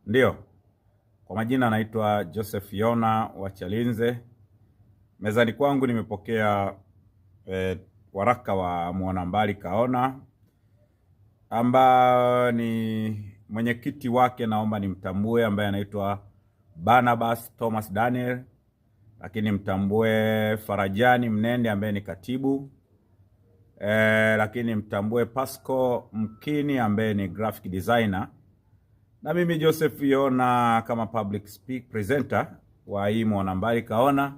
Ndiyo, kwa majina naitwa Joseph Yona wa Chalinze. Mezani kwangu nimepokea waraka wa Mwanambali Kaona, amba ni mwenyekiti wake naomba nimtambue, ambaye anaitwa Barnabas Thomas Daniel, lakini mtambue Farajani Mnende ambaye ni katibu, lakini mtambue Pasco Mkini ambaye ni graphic designer, na mimi Joseph Yona kama public presenter wa hii Mwanambali Kaona.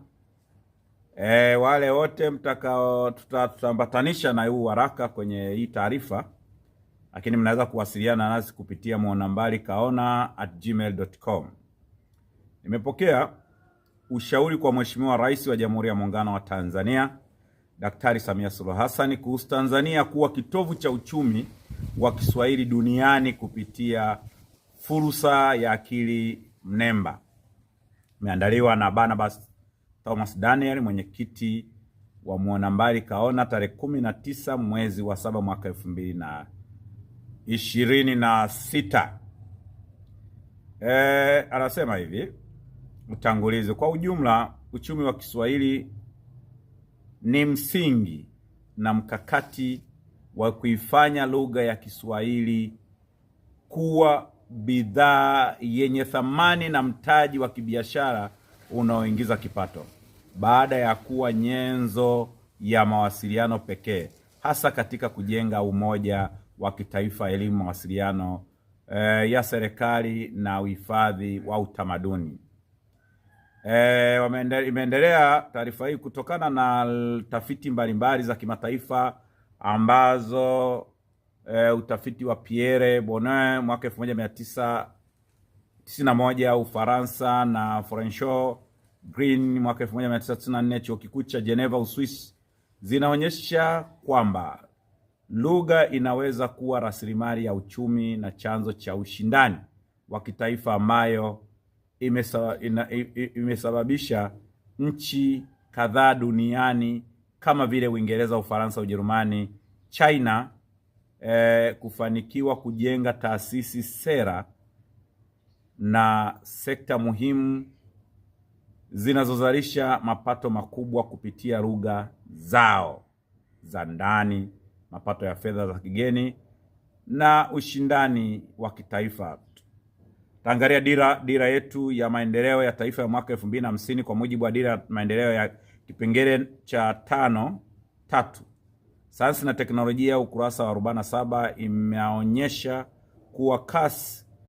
Wale wote mtakao tutambatanisha na huu waraka kwenye hii taarifa, lakini mnaweza kuwasiliana nasi kupitia mwanambalikaona@gmail.com. Nimepokea ushauri kwa Mheshimiwa Rais wa Jamhuri ya Muungano wa Tanzania Daktari Samia Suluhu Hassan kuhusu Tanzania kuwa kitovu cha uchumi wa Kiswahili duniani kupitia fursa ya akili mnemba. Imeandaliwa na Barnabas Thomas Daniel, mwenyekiti wa Mwanambali Kaona, tarehe 19 mwezi wa 7 mwaka 2026. Anasema hivi utangulizi: kwa ujumla, uchumi wa Kiswahili ni msingi na mkakati wa kuifanya lugha ya Kiswahili kuwa bidhaa yenye thamani na mtaji wa kibiashara unaoingiza kipato, baada ya kuwa nyenzo ya mawasiliano pekee, hasa katika kujenga umoja wa kitaifa, elimu, mawasiliano ya serikali na uhifadhi wa utamaduni. Imeendelea taarifa hii kutokana na tafiti mbalimbali za kimataifa ambazo utafiti wa Pierre Bonin mwaka 1991 Ufaransa na François Green mwaka 1994 Chuo Kikuu cha Geneva Uswisi zinaonyesha kwamba lugha inaweza kuwa rasilimali ya uchumi na chanzo cha ushindani wa kitaifa ambayo imesababisha nchi kadhaa duniani kama vile Uingereza, Ufaransa, Ujerumani, China kufanikiwa kujenga taasisi, sera na sekta muhimu zinazozalisha mapato makubwa kupitia lugha zao za ndani, mapato ya fedha za kigeni na ushindani wa kitaifa. Taangalia dira yetu ya maendeleo ya taifa ya mwaka 2050. Kwa mujibu wa dira ya maendeleo ya kipengele cha 5.3 sayansi na teknolojia, ukurasa wa 47, imeonyesha kuwa kasi